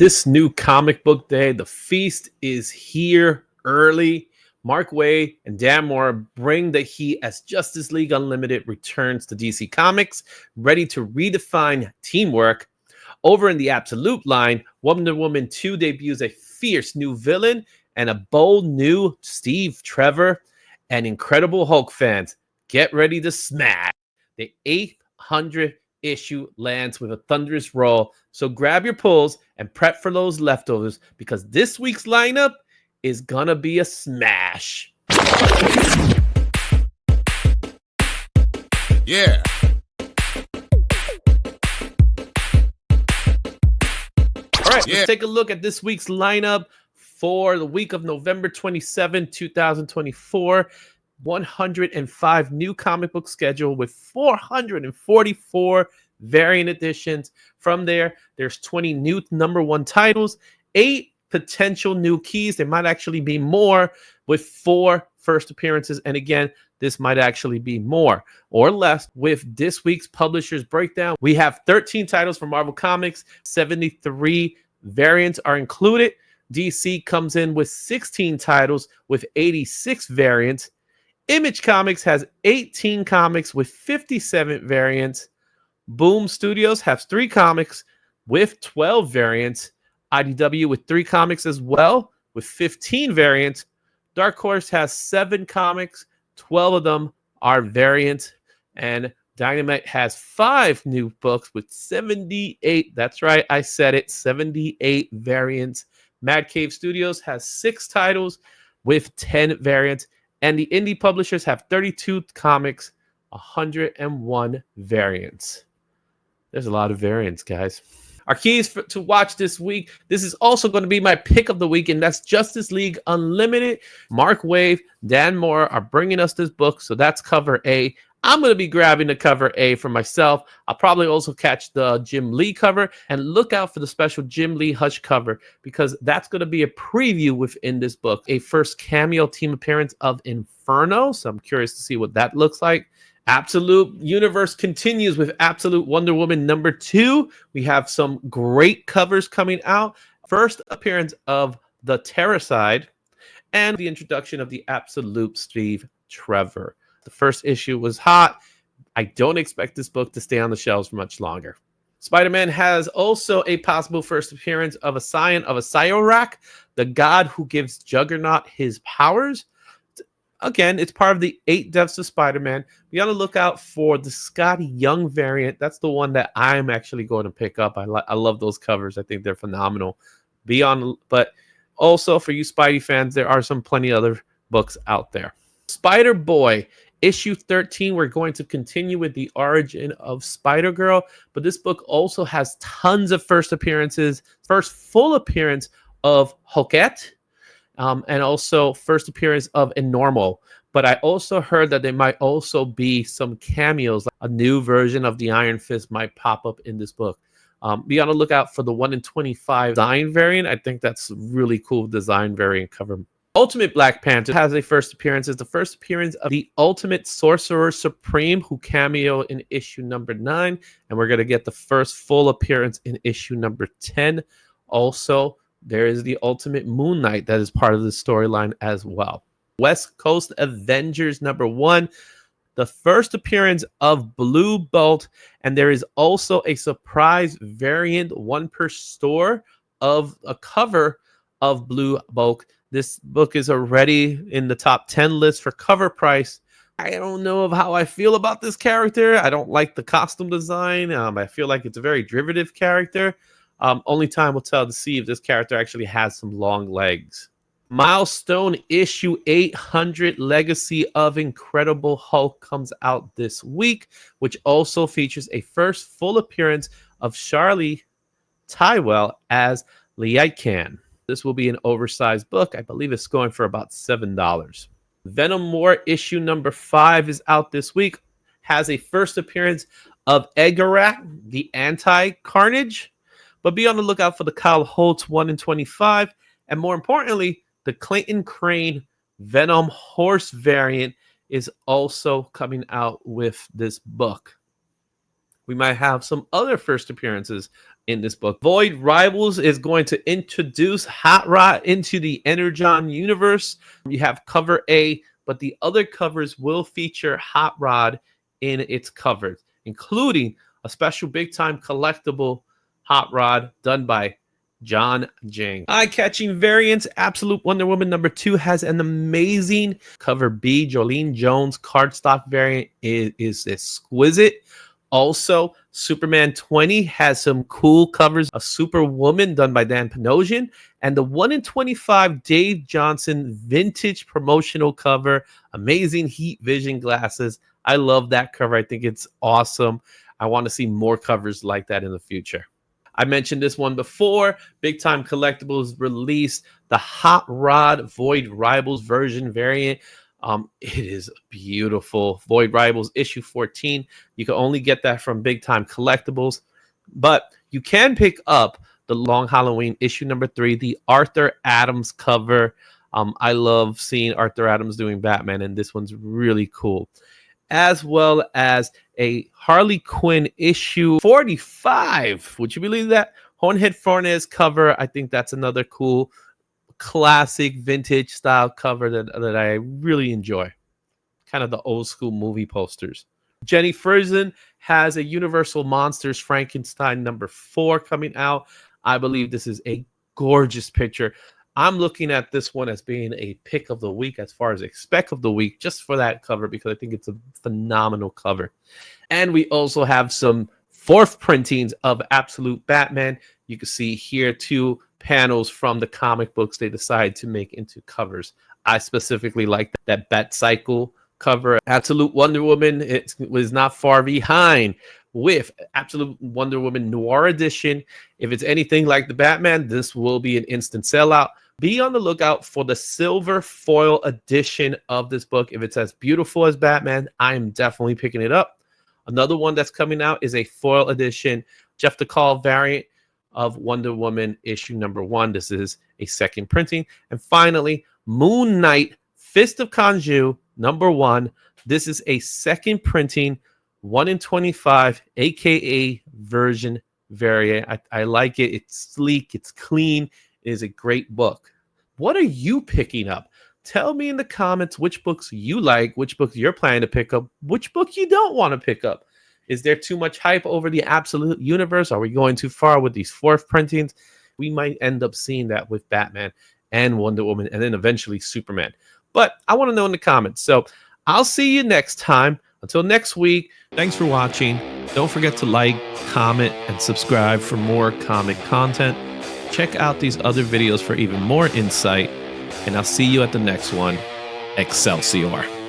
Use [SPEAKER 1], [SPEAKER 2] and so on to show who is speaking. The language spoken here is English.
[SPEAKER 1] This new comic book day, the feast is here early. Mark Waid and Dan Mora bring the heat as Justice League Unlimited returns to DC Comics, ready to redefine teamwork. Over in the Absolute line, Wonder Woman 2 debuts a fierce new villain and a bold new Steve Trevor. And Incredible Hulk fans, get ready to smash. The 800 issue lands with a thunderous roll. So grab your pulls and prep for those leftovers because this week's lineup is gonna be a smash.
[SPEAKER 2] Yeah.
[SPEAKER 1] All right, let's take a look at this week's lineup for the week of November 27, 2024. 105 new comic book schedule with 444 variant editions. From there, there's 20 new #1 titles, 8 potential new keys. There might actually be more with 4 first appearances. And again, this might actually be more or less with this week's publisher's breakdown. We have 13 titles from Marvel Comics, 73 variants are included. DC comes in with 16 titles with 86 variants. Image Comics has 18 comics with 57 variants. Boom Studios has 3 comics with 12 variants. IDW with 3 comics as well with 15 variants. Dark Horse has 7 comics, 12 of them are variants. And Dynamite has 5 new books with 78, that's right, I said it, 78 variants. Mad Cave Studios has 6 titles with 10 variants. And the indie publishers have 32 comics, 101 variants. There's a lot of variants, guys. Our keys to watch this week. This is also going to be my pick of the week, and that's Justice League Unlimited. Mark Waid, Dan Mora are bringing us this book, so that's cover A. I'm going to be grabbing the cover A for myself. I'll probably also catch the Jim Lee cover and look out for the special Jim Lee Hush cover because that's going to be a preview within this book. A first cameo team appearance of Inferno, so I'm curious to see what that looks like. Absolute Universe continues with Absolute Wonder Woman #2. We have some great covers coming out. First appearance of the Terracide and the introduction of the Absolute Steve Trevor. The first issue was hot. I don't expect this book to stay on the shelves for much longer. Spider-Man has also a possible first appearance of a scion of a Cyorak, the god who gives Juggernaut his powers. Again, it's part of the 8 Deaths of Spider-Man. Be on the lookout for the Scotty Young variant. That's the one that I'm actually going to pick up. I love those covers. I think they're phenomenal. But also for you Spidey fans, there are plenty other books out there. Spider-Boy, issue 13. We're going to continue with the origin of Spider-Girl, but this book also has tons of first appearances. First full appearance of Hulkette. And also first appearance of Enormo. But I also heard that there might also be some cameos. Like a new version of the Iron Fist might pop up in this book. Be on the lookout for the 1 in 25 design variant. I think that's really cool design variant cover. Ultimate Black Panther has a first appearance. It's the first appearance of the Ultimate Sorcerer Supreme who cameo in issue #9. And we're going to get the first full appearance in issue #10. Also, there is the Ultimate Moon Knight that is part of the storyline as well. West Coast Avengers #1, the first appearance of Blue Bolt, and there is also a surprise variant, 1 per store, of a cover of Blue Bolt. This book is already in the top 10 list for cover price. I don't know of how I feel about this character. I don't like the costume design. I feel like it's a very derivative character. Only time will tell to see if this character actually has some long legs. Milestone issue 800 Legacy of Incredible Hulk comes out this week, which also features a first full appearance of Charlie Tywell as Liakan. This will be an oversized book. I believe it's going for about $7. Venom War issue #5 is out this week. Has a first appearance of Egarak, the Anti-Carnage. But be on the lookout for the Kyle Holtz 1 in 25. And more importantly, the Clayton Crane Venom Horse variant is also coming out with this book. We might have some other first appearances in this book. Void Rivals is going to introduce Hot Rod into the Energon universe. You have cover A, but the other covers will feature Hot Rod in its covers, including a special big time collectible Hot Rod done by John Jang. Eye-catching variants. Absolute Wonder Woman #2 has an amazing cover B. Jolene Jones cardstock variant is exquisite. Also, Superman 20 has some cool covers. A Superwoman done by Dan Panosian, and the 1 in 25 Dave Johnson vintage promotional cover. Amazing heat vision glasses. I love that cover. I think it's awesome. I want to see more covers like that in the future. I mentioned this one before. Big Time Collectibles released the Hot Rod Void Rivals version variant. It is beautiful. Void Rivals issue 14. You can only get that from Big Time Collectibles, but you can pick up the Long Halloween issue #3, the Arthur Adams cover. I love seeing Arthur Adams doing Batman, and this one's really cool. As well as a Harley Quinn issue 45. Would you believe that? Hornhead Fornes cover. I think that's another cool classic vintage style cover that I really enjoy. Kind of the old school movie posters. Jenny Frison has a Universal Monsters Frankenstein #4 coming out. I believe this is a gorgeous picture. I'm looking at this one as being a pick of the week as far as a spec of the week, just for that cover, because I think it's a phenomenal cover. And we also have some 4th printings of Absolute Batman. You can see here 2 panels from the comic books they decided to make into covers. I specifically like that Bat Cycle cover. Absolute Wonder Woman, it was not far behind with Absolute Wonder Woman Noir Edition. If it's anything like the Batman, this will be an instant sellout. Be on the lookout for the silver foil edition of this book. If it's as beautiful as Batman, I am definitely picking it up. Another one that's coming out is a foil edition Jeff DeCall variant of Wonder Woman issue #1. This is a 2nd printing. And finally, Moon Knight Fist of Kanju #1. This is a 2nd printing, 1 in 25, aka version variant. I like it. It's sleek, it's clean. It is a great book. What are you picking up? Tell me in the comments which books you like, which books you're planning to pick up, which book you don't want to pick up. Is there too much hype over the Absolute Universe? Are we going too far with these 4th printings? We might end up seeing that with Batman and Wonder Woman, and then eventually Superman. But I want to know in the comments. So I'll see you next time. Until next week, thanks for watching. Don't forget to like, comment, and subscribe for more comic content. Check out these other videos for even more insight, and I'll see you at the next one. Excelsior.